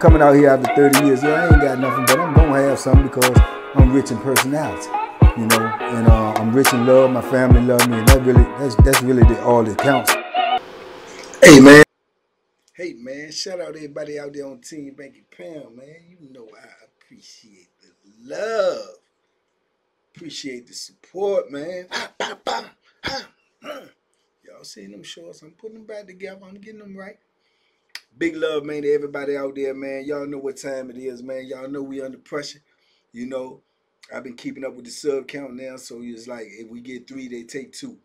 coming out here after 30 years, yeah, I ain't got nothing, but I'm gonna have something because I'm rich in personality, you know, and I'm rich in love. My family love me, and that's really all that counts. Hey man, shout out to everybody out there on Team Banky Pam, man. You know I appreciate the love, appreciate the support, man. Y'all seen them shorts? I'm putting them back together. I'm getting them right. Big love, man, to everybody out there, man. Y'all know what time it is, man. Y'all know we under pressure. You know, I've been keeping up with the sub count now, so it's like if we get 3, they take 2.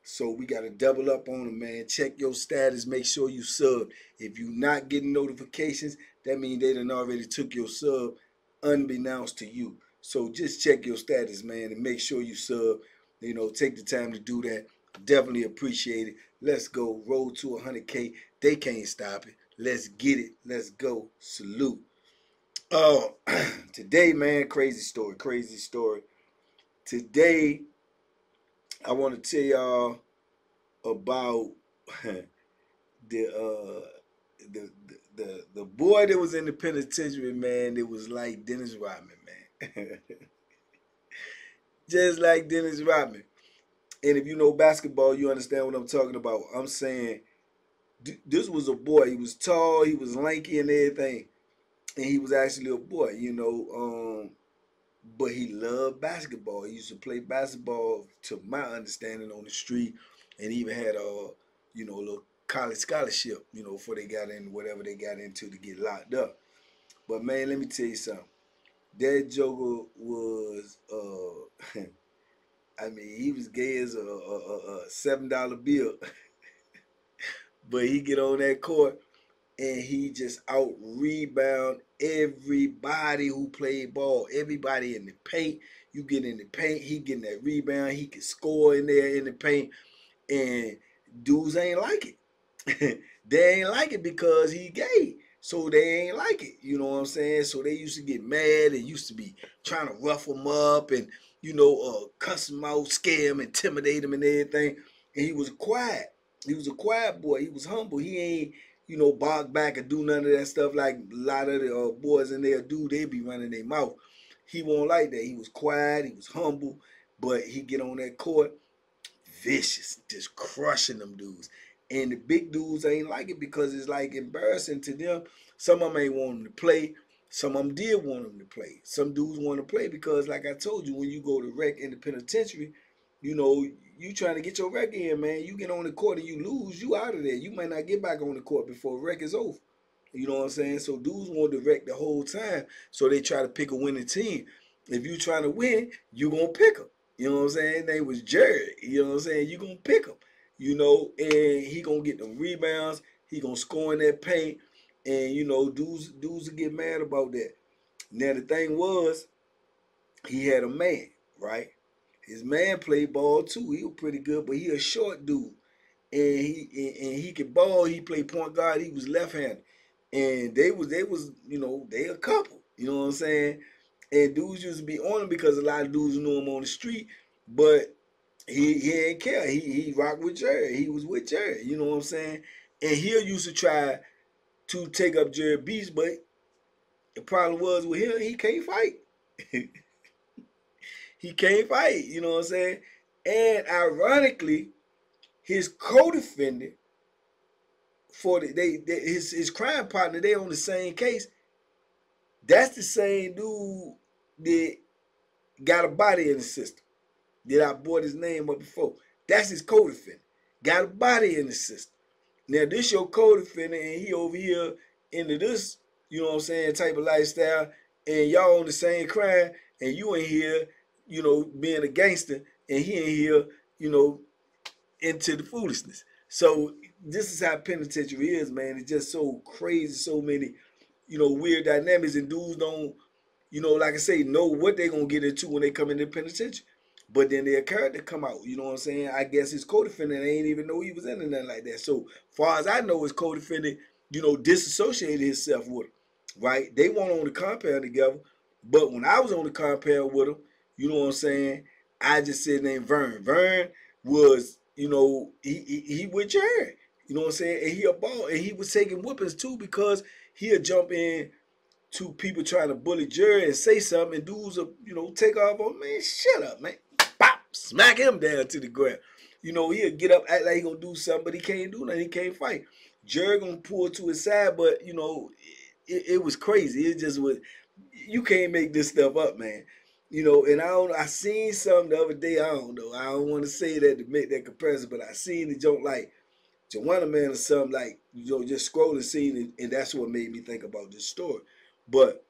So we got to double up on them, man. Check your status. Make sure you sub. If you're not getting notifications, that means they done already took your sub unbeknownst to you. So just check your status, man, and make sure you sub. You know, take the time to do that. Definitely appreciate it. Let's go. Roll to 100K. They can't stop it. Let's get it. Let's go. Salute. Today, man, crazy story. Today, I want to tell y'all about the boy that was in the penitentiary, man. It was like Dennis Rodman, man. Just like Dennis Rodman. And if you know basketball, you understand what I'm talking about. I'm saying this was a boy. He was tall, he was lanky and everything. And he was actually a boy, you know. But he loved basketball. He used to play basketball, to my understanding, on the street, and he even had a little college scholarship, you know, before they got in whatever they got into to get locked up. But man, let me tell you something. That joker was, I mean, he was gay as a $7 bill, but he get on that court and he just out rebound everybody who played ball. Everybody in the paint. You get in the paint, he getting that rebound. He can score in there in the paint. And dudes ain't like it. They ain't like it because he gay. So they ain't like it. You know what I'm saying? So they used to get mad and used to be trying to rough him up and, cuss him out, scare him, intimidate him and everything. And he was quiet. He was a quiet boy. He was humble. He ain't, bark back and do none of that stuff like a lot of the boys in there do. They be running their mouth. He won't like that. He was quiet. He was humble. But he get on that court, vicious, just crushing them dudes. And the big dudes ain't like it because it's like embarrassing to them. Some of them ain't want him to play. Some of them did want him to play. Some dudes want to play because, like I told you, when you go to rec in the penitentiary, you trying to get your rec in, man. You get on the court and you lose, you out of there. You might not get back on the court before rec is over. You know what I'm saying? So dudes want to rec the whole time, so they try to pick a winning team. If you trying to win, you going to pick them. You know what I'm saying? His name was Jared. You know what I'm saying? You going to pick him. And he going to get them rebounds. He going to score in that paint. And, dudes will get mad about that. Now, the thing was, he had a man, right? His man played ball too. He was pretty good, but he a short dude. And he could ball. He played point guard. He was left-handed. And they was they a couple. You know what I'm saying? And dudes used to be on him because a lot of dudes knew him on the street, but he ain't care. He rocked with Jared. He was with Jared. You know what I'm saying? And he used to try to take up Jared Beach, but the problem was with him, he can't fight. He can't fight. You know what I'm saying? And ironically, his co-defendant for his crime partner, they on the same case. That's the same dude that got a body in the system. That I brought his name up before. That's his co-defendant. Got a body in the system. Now, this your co-defendant, and he over here into this, you know what I'm saying, type of lifestyle, and y'all on the same crime, and you in here, being a gangster, and he in here, into the foolishness. So this is how penitentiary is, man. It's just so crazy, so many, weird dynamics, and dudes don't, like I say, know what they're going to get into when they come into the penitentiary. But then their character come out, you know what I'm saying? I guess his co-defendant ain't even know he was into nothing like that. So far as I know, his co-defendant, disassociated himself with him, right? They weren't on the compound together. But when I was on the compound with him, you know what I'm saying, I just said name Vern. Vern was, he with Jared. You know what I'm saying? And he a ball. And he was taking whoopings too because he'll jump in two people trying to bully jury and say something, and dudes will, you know, take off on, man, shut up, man. Pop, smack him down to the ground. You know, he'll get up, act like he gonna do something, but he can't do nothing. He can't fight. Jury gonna pull to his side, but, you know, it was crazy. It just was, you can't make this stuff up, man. You know, and I seen something the other day, I don't know. I don't want to say that to make that comparison, but I seen the joke like, Joanna Man or something, like, you know, just scrolling, seeing it, and that's what made me think about this story. But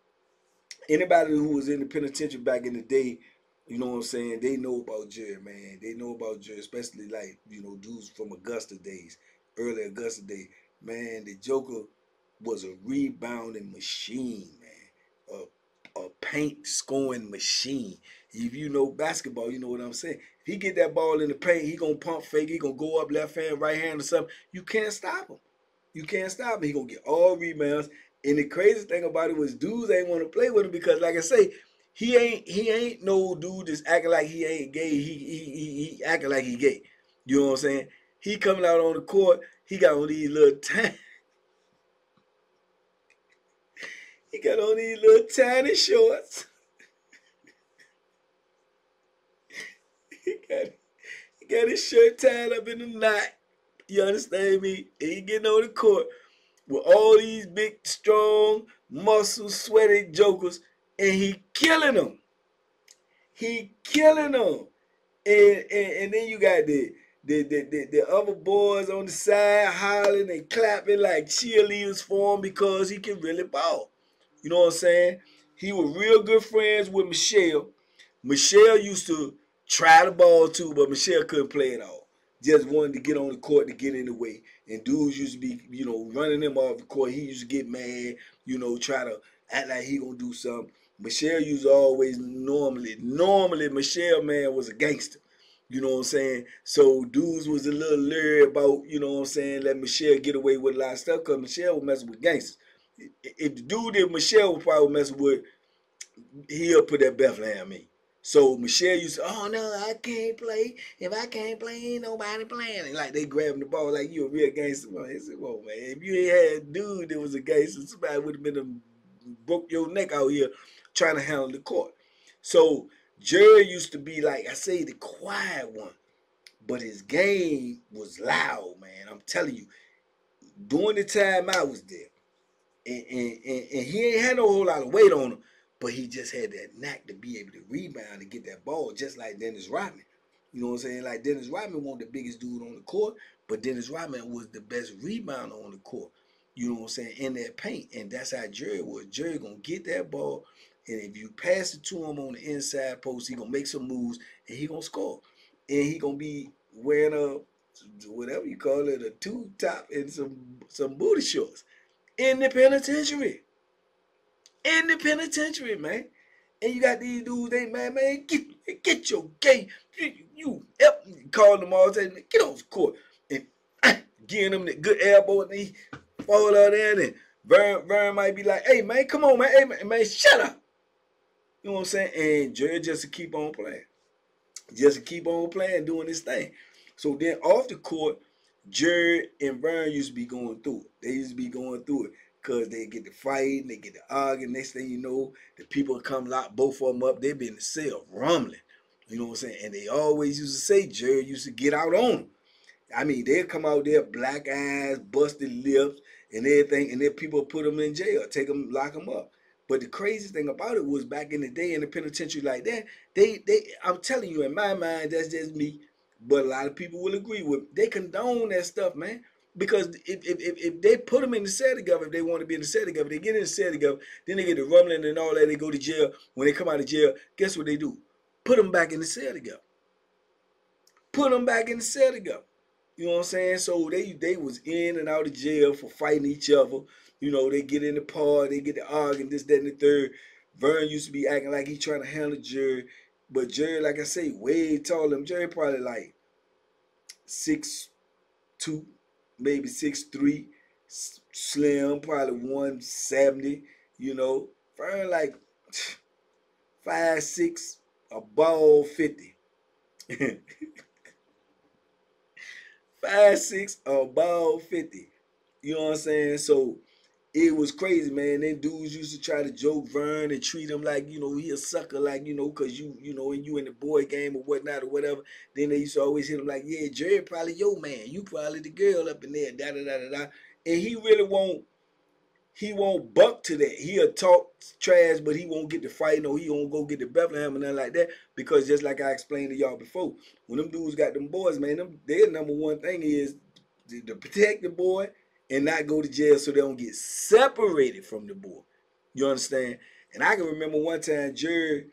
anybody who was in the penitentiary back in the day, you know what I'm saying, they know about Jerry, man. They know about Jerry, especially like, you know, dudes from Augusta days, early Augusta days. Man, the Joker was a rebounding machine, man. A paint scoring machine. If you know basketball, you know what I'm saying. If he get that ball in the paint, he gonna pump fake, he gonna go up left hand, right hand or something. You can't stop him. You can't stop him. He gonna get all rebounds. And the crazy thing about it was dudes ain't want to play with him because, like I say, he ain't no dude that's acting like he ain't gay. He acting like he gay. You know what I'm saying? He coming out on the court. He got on these little tiny. He got on these little tiny shorts. He got his shirt tied up in a knot. You understand me? And he getting on the court with all these big, strong, muscle, sweaty jokers, and he killing them. He killing them. And then you got the other boys on the side hollering and clapping like cheerleaders for him because he can really ball. You know what I'm saying? He was real good friends with Michelle. Michelle used to try the ball too, but Michelle couldn't play at all. Just wanted to get on the court to get in the way. And dudes used to be, you know, running him off the court. He used to get mad, you know, try to act like he gonna do something. Michelle used to always normally Michelle, man, was a gangster. You know what I'm saying? So dudes was a little leery about, you know what I'm saying, let Michelle get away with a lot of stuff because Michelle was messing with gangsters. If the dude that Michelle was probably messing with, he'll put that Bethlehem in. So Michelle used to, oh no, I can't play. If I can't play, ain't nobody playing. And like they grabbing the ball like you a real gangster. I said, whoa, man, if you ain't had a dude that was a gangster, somebody would have been broke your neck out here trying to handle the court. So Jerry used to be like, I say, the quiet one, but his game was loud, man. I'm telling you, during the time I was there, and he ain't had no whole lot of weight on him, but he just had that knack to be able to rebound and get that ball, just like Dennis Rodman. You know what I'm saying? Like Dennis Rodman wasn't the biggest dude on the court, but Dennis Rodman was the best rebounder on the court. You know what I'm saying? In that paint, and that's how Jerry was. Jerry gonna get that ball, and if you pass it to him on the inside post, he gonna make some moves and he gonna score. And he gonna be wearing a whatever you call it, a tube top and some booty shorts in the penitentiary. In the penitentiary, man. And you got these dudes, they man, get your game. You calling them all the time, get off the court. And giving them the good elbow and he fall out there and Vern might be like, hey man, come on, man. Hey man, shut up. You know what I'm saying? And Jerry just to keep on playing. Just to keep on playing, doing this thing. So then off the court, Jerry and Vern used to be going through it. They used to be going through it because they get to fighting, they get to arguing. Next thing you know, the people come lock both of them up. They be in the cell rumbling. You know what I'm saying? And they always used to say Jerry used to get out on them. I mean, they'd come out there, black eyes, busted lips, and everything, and then people put them in jail, take them, lock them up. But the craziest thing about it was back in the day in the penitentiary like that, I'm telling you, in my mind, that's just me, but a lot of people will agree with, they condone that stuff, man. Because if they put them in the cell together, if they want to be in the cell together, they get in the cell together, then they get the rumbling and all that, they go to jail. When they come out of jail, guess what they do? Put them back in the cell together. Put them back in the cell together. You know what I'm saying? So they was in and out of jail for fighting each other. You know, they get in the party, they get to arguing, this, that, and the third. Vern used to be acting like he trying to handle Jerry. But Jerry, like I say, way taller than Jerry, probably like 6'2", maybe 6'3", slim, probably 170, you know. Vern like 5'6", a ball 50. 5'6", a ball 50. You know what I'm saying? So it was crazy, man. Then dudes used to try to joke Vern and treat him like, you know, he a sucker, like, you know, cause you know, and you in the boy game or whatnot or whatever. Then they used to always hit him like, yeah, Jerry probably your man. You probably the girl up in there, da da da da da. And he won't buck to that. He'll talk trash, but he won't get to fight. No, he won't go get the Bethlehem and nothing like that. Because just like I explained to y'all before, when them dudes got them boys, man, their number one thing is to protect the boy and not go to jail so they don't get separated from the boy. You understand? And I can remember one time Jerry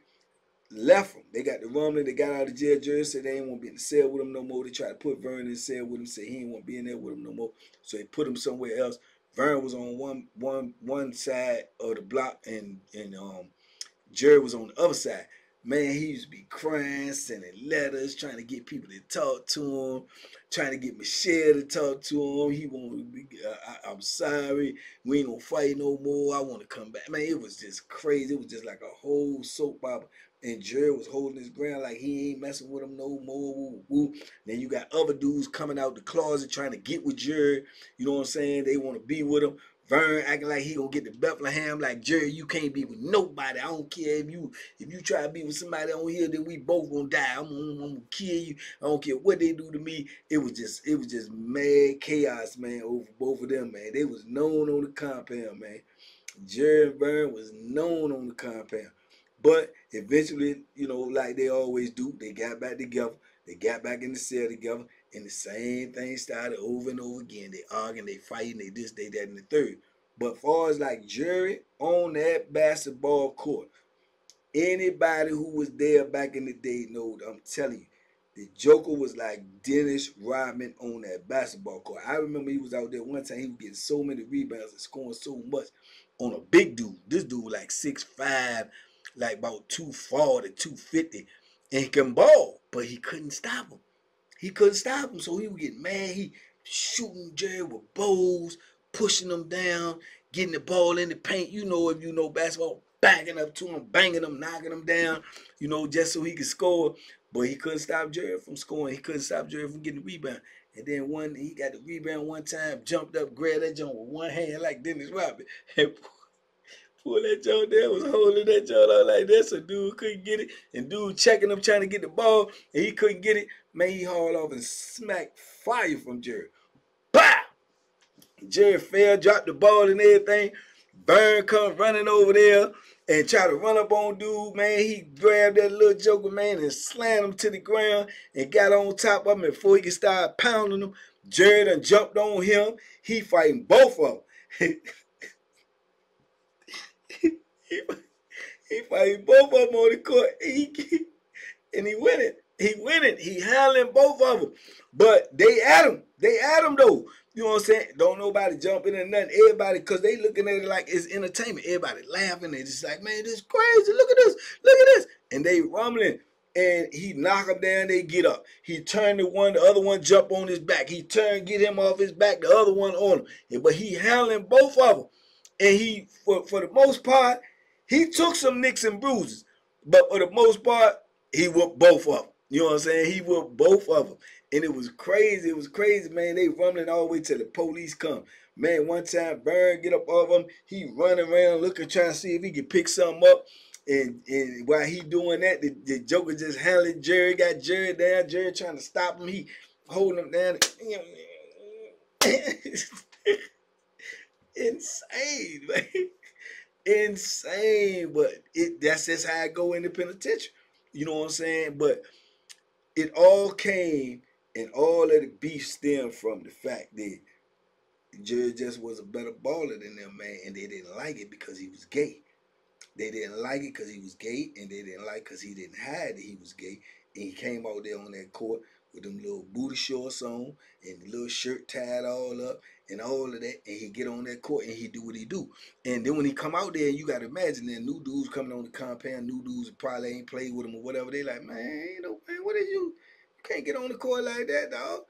left him. They got the rumbling. They got out of jail. Jerry said they ain't want to be in the cell with him no more. They tried to put Vern in the cell with him. Said he ain't want to be in there with him no more. So they put him somewhere else. Vern was on one side of the block, and Jerry was on the other side. Man, he used to be crying, sending letters, trying to get people to talk to him, trying to get Michelle to talk to him. He wanted to be, I'm sorry, we ain't gonna fight no more. I want to come back. Man, it was just crazy. It was just like a whole soap opera. And Jerry was holding his ground like he ain't messing with him no more. Woo, woo. Then you got other dudes coming out the closet trying to get with Jerry. You know what I'm saying? They want to be with him. Vern acting like he gonna get to Bethlehem, like Jerry, you can't be with nobody. I don't care if you try to be with somebody on here, then we both gonna die. I'm gonna kill you. I don't care what they do to me. It was just mad chaos, man, over both of them, man. They was known on the compound, man. Jerry and Vern was known on the compound. But eventually, you know, like they always do, they got back together. They got back in the cell together, and the same thing started over and over again. They arguing, they fighting, they this, they that, and the third. But far as like Jerry on that basketball court, anybody who was there back in the day know, I'm telling you, the Joker was like Dennis Rodman on that basketball court. I remember he was out there one time, he was getting so many rebounds and scoring so much on a big dude. This dude was like 6'5", like about 240, 250, and he can ball, but he couldn't stop him. He couldn't stop him, so he would get mad. He shooting Jerry with bows, pushing him down, getting the ball in the paint. You know, if you know basketball, backing up to him, banging him, knocking him down, you know, just so he could score. But he couldn't stop Jerry from scoring. He couldn't stop Jerry from getting the rebound. And then he got the rebound one time, jumped up, grabbed that joint with one hand like Dennis Rodman, and pulled that joint there, was holding that joint out like that, so dude couldn't get it. And dude checking him, trying to get the ball, and he couldn't get it. Man, he hauled off and smacked fire from Jerry. Bah! Jerry fell, dropped the ball and everything. Vern come running over there and try to run up on dude, man. He grabbed that little Joker, man, and slammed him to the ground and got on top of him. And before he could start pounding him, Jerry done jumped on him. He fighting both of them. he fighting both of them on the court. And he winning. He winning. He handling both of them. But they at him. They at him though. You know what I'm saying? Don't nobody jumping in nothing. Everybody, because they looking at it like it's entertainment. Everybody laughing. They just like, man, this is crazy. Look at this. Look at this. And they rumbling. And he knock them down. They get up. He turned the other one jump on his back. He turned, get him off his back. The other one on him. But he handling both of them. And he, for the most part, he took some nicks and bruises. But for the most part, he whooped both of them. You know what I'm saying? He whooped both of them. And it was crazy. It was crazy, man. They rumbling all the way till the police come. Man, one time, Vern get up off him. He running around looking, trying to see if he can pick something up. And while he doing that, the Joker just handling Jerry, got Jerry down. Jerry trying to stop him. He holding him down. Insane, man. Insane. But that's just how I go in the penitentiary. You know what I'm saying? But it all came, and all of the beef stemmed from the fact that Jerry just was a better baller than them, man, and they didn't like it because he was gay. They didn't like it because he was gay, and they didn't like it because he didn't hide that he was gay. And he came out there on that court with them little booty shorts on and the little shirt tied all up and all of that, and he get on that court and he do what he do. And then when he come out there, you got to imagine that new dudes coming on the compound, new dudes probably ain't played with him or whatever. They like, man, you know, man, what is you? You can't get on the court like that, dog.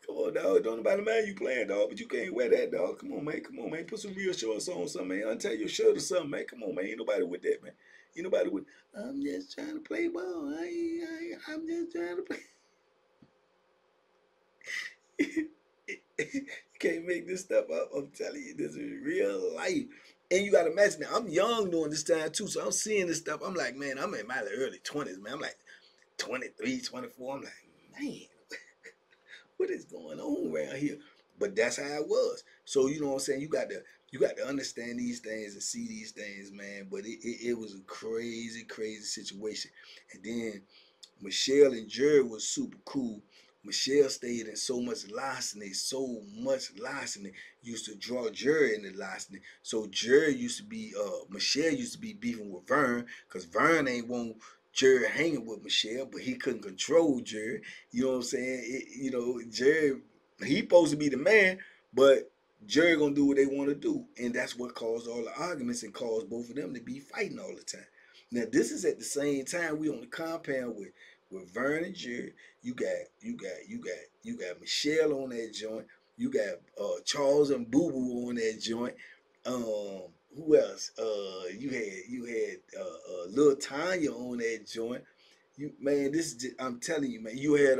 Come on, dog. Don't nobody mind you playing, dog, but you can't wear that, dog. Come on, man. Come on, man. Put some real shorts on, something, man. Untie your shirt or something, man. Come on, man. Ain't nobody with that, man. Ain't nobody with, I'm just trying to play ball. I'm just trying to play. You can't make this stuff up. I'm telling you, this is real life. And you gotta imagine that I'm young during this time too, so I'm seeing this stuff. I'm like, man, I'm in my early 20s, man. I'm like 23, 24. I'm like, man, what is going on around here? But that's how it was. So you know what I'm saying? You got to understand these things and see these things, man. But it was a crazy, crazy situation. And then Michelle and Jared was super cool. Michelle stayed in so much larceny, used to draw Jared into larceny. So Jared used to be, Michelle used to be beefing with Vern, because Vern ain't want Jared hanging with Michelle, but he couldn't control Jared. You know what I'm saying? Jared, he supposed to be the man, but Jared gonna do what they want to do, and that's what caused all the arguments and caused both of them to be fighting all the time. Now this is at the same time we on the compound with Vern and Jerry. You got Michelle on that joint. You got Charles and Boo Boo on that joint. Who else? You had Lil Tanya on that joint. This is just, I'm telling you, man. You had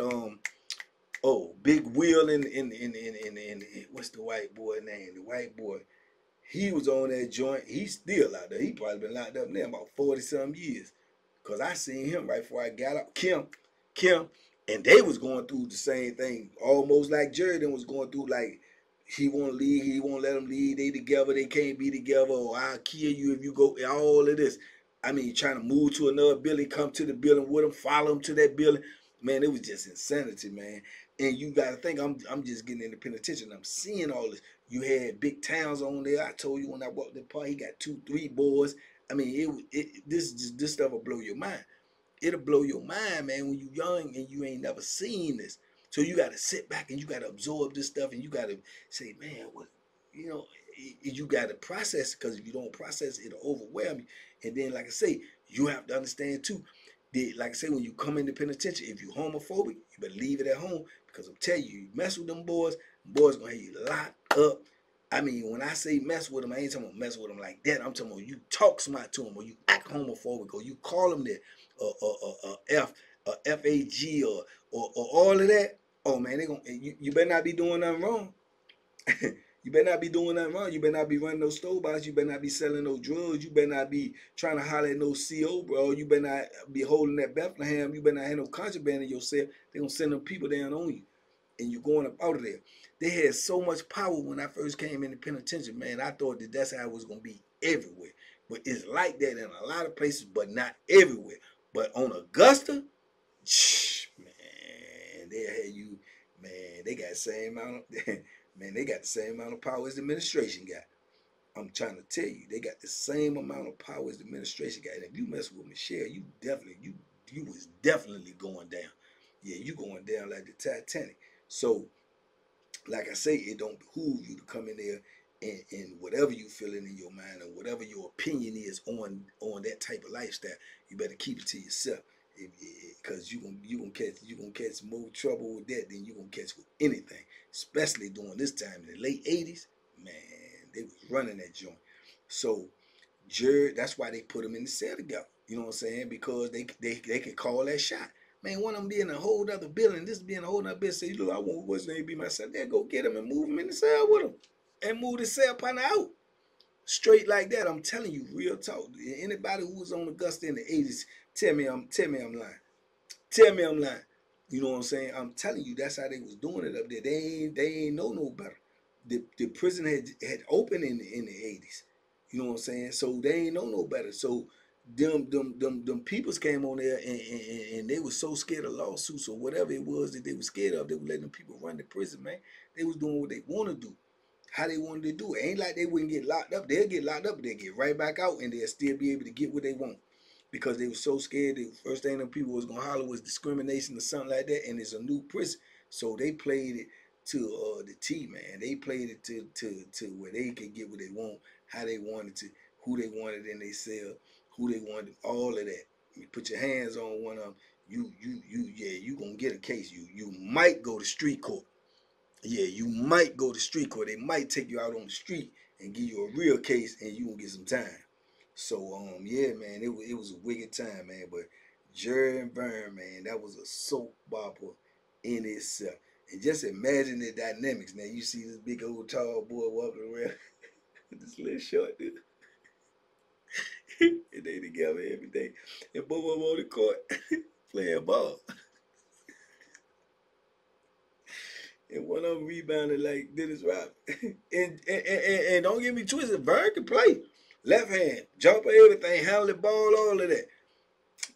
Big Will in what's the white boy name? The white boy. He was on that joint. He's still out there. He probably been locked up there about 40-some years. Cause I seen him right before I got out. Kim, and they was going through the same thing, almost like Jerry was going through. Like he won't leave, he won't let them leave. They together, they can't be together. Or I'll kill you if you go. All of this. I mean, trying to move to another building, come to the building with them, follow them to that building. Man, it was just insanity, man. And you got to think, I'm just getting in the penitentiary and I'm seeing all this. You had Big Towns on there. I told you when I walked the park, he got 2, 3 boys. I mean, this stuff will blow your mind. It'll blow your mind, man, when you young and you ain't never seen this. So you got to sit back and you got to absorb this stuff and you got to say, man, what, you got to process it, because if you don't process it, it'll overwhelm you. And then, like I say, you have to understand too. Like I say, when you come in the penitentiary, if you're homophobic, you better leave it at home, because I'm telling you, you mess with them boys gonna have you locked up. I mean, when I say mess with them, I ain't talking about mess with them like that. I'm talking about you talk smart to them, or you act homophobic, or you call them that, FAG, or all of that. Oh man, you better not be doing nothing wrong. You better not be doing nothing wrong. You better not be running no store bars. You better not be selling no drugs. You better not be trying to holler at no CO, bro. You better not be holding that Bethlehem. You better not have no contraband in yourself. They're going to send them people down on you. And you're going up out of there. They had so much power when I first came in the penitentiary, man. I thought that that's how it was going to be everywhere. But it's like that in a lot of places, but not everywhere. But on Augusta, man, they had you, man, they got the same amount of, man, they got the same amount of power as the administration got. I'm trying to tell you, they got the same amount of power as the administration got. And if you mess with Michelle, you was definitely going down. Yeah, you going down like the Titanic. So, like I say, it don't behoove you to come in there and whatever you feeling in your mind or whatever your opinion is on that type of lifestyle, you better keep it to yourself. Because you gonna catch more trouble with that than you gonna catch with anything. Especially during this time in the late 80s, man, they was running that joint. So Jared, that's why they put them in the cell together. You know what I'm saying? Because they could call that shot. Man, one of them be in a whole other building, this being a whole other building. Say, look, I want what's name be my son. There, go get him and move him in the cell with him, and move the cell partner out. Straight like that. I'm telling you, real talk. Anybody who was on Augusta in the 80s, tell me I'm lying. Tell me I'm lying. You know what I'm saying? I'm telling you, that's how they was doing it up there. They ain't know no better. The prison had opened in the 80s. You know what I'm saying? So they ain't know no better. So them peoples came on there and they was so scared of lawsuits or whatever it was that they were scared of. They were letting people run the prison, man. They was doing what they want to do, how they wanted to do it. Ain't like they wouldn't get locked up. They'll get locked up, they'll get right back out, and they'll still be able to get what they want. Because they were so scared. The first thing them people was gonna holler was discrimination or something like that, and it's a new prison. So they played it to the T, man. They played it to where they could get what they want, how they wanted to, who they wanted in their cell, who they wanted, all of that. You put your hands on one of them, you gonna get a case. You might go to street court. Yeah, you might go to street court. They might take you out on the street and give you a real case, and you gonna get some time. So yeah, man, it was a wicked time, man. But Jerry and Vern, man, that was a soap opera in itself. And just imagine the dynamics. Now you see this big old tall boy walking around with this little short dude. And they together every day. And both of them on the court playing ball. And one of them rebounded like Dennis Rodman. And don't get me twisted, Vern can play. Left hand, jumper, everything, handle the ball, all of that.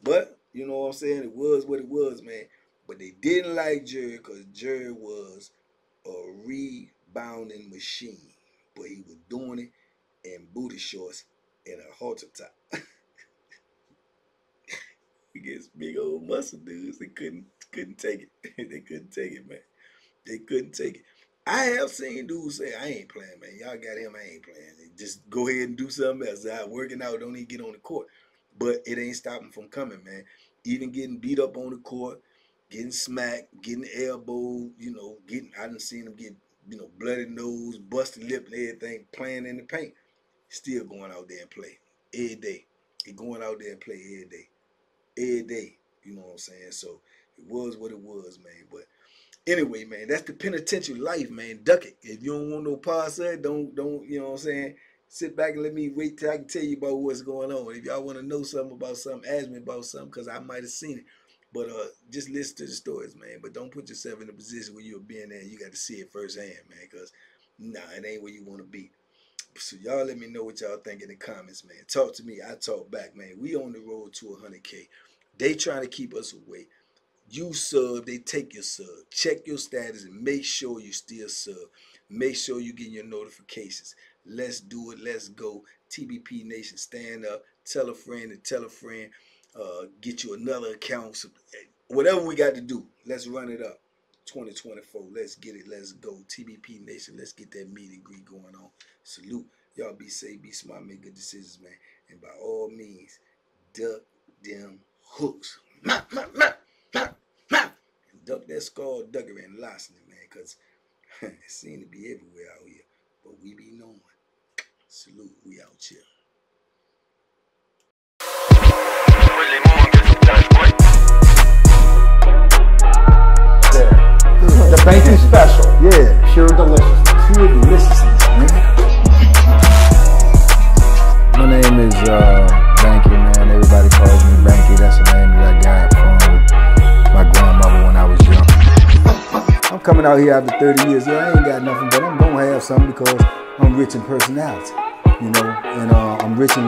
But, you know what I'm saying? It was what it was, man. But they didn't like Jerry because Jerry was a rebounding machine. But he was doing it in booty shorts and a halter top. Against big old muscle dudes, they couldn't take it. They couldn't take it, man. They couldn't take it. I have seen dudes say, I ain't playing, man. Y'all got him, I ain't playing. Just go ahead and do something else. Working out, don't even get on the court. But it ain't stopping from coming, man. Even getting beat up on the court, getting smacked, getting elbowed, you know, I done seen him get, you know, bloody nose, busted lip and everything, playing in the paint. Still going out there and play every day. He going out there and play every day. Every day. You know what I'm saying? So it was what it was, man. But anyway, man, that's the penitentiary life, man. Duck it. If you don't want no parts of it, don't, you know what I'm saying? Sit back and let me wait till I can tell you about what's going on. If y'all want to know something about something, ask me about something, because I might have seen it. But just listen to the stories, man. But don't put yourself in a position where you're being there and you got to see it firsthand, man, because, nah, it ain't where you want to be. So y'all let me know what y'all think in the comments, man. Talk to me. I talk back, man. We on the road to 100K. They trying to keep us away. You sub, they take your sub. Check your status and make sure you still sub. Make sure you get your notifications. Let's do it. Let's go. TBP Nation, stand up. Tell a friend and tell a friend. Get you another account. Whatever we got to do, let's run it up. 2024. Let's get it. Let's go. TBP Nation, let's get that meet and greet going on. Salute. Y'all be safe, be smart, make good decisions, man. And by all means, duck them hooks. And duck that skullduggery and larceny, man, because it seems to be everywhere out here. But we be knowing. Salute. We out here. The Banky special. Yeah. Pure deliciousness. Pure deliciousness, man. My name is Banky, man. Everybody calls me Banky. That's the name that I got from my grandmother when I was young. I'm coming out here after 30 years. Yeah, I ain't got nothing, but I'm going to have something because I'm rich in personality, you know, and I'm rich in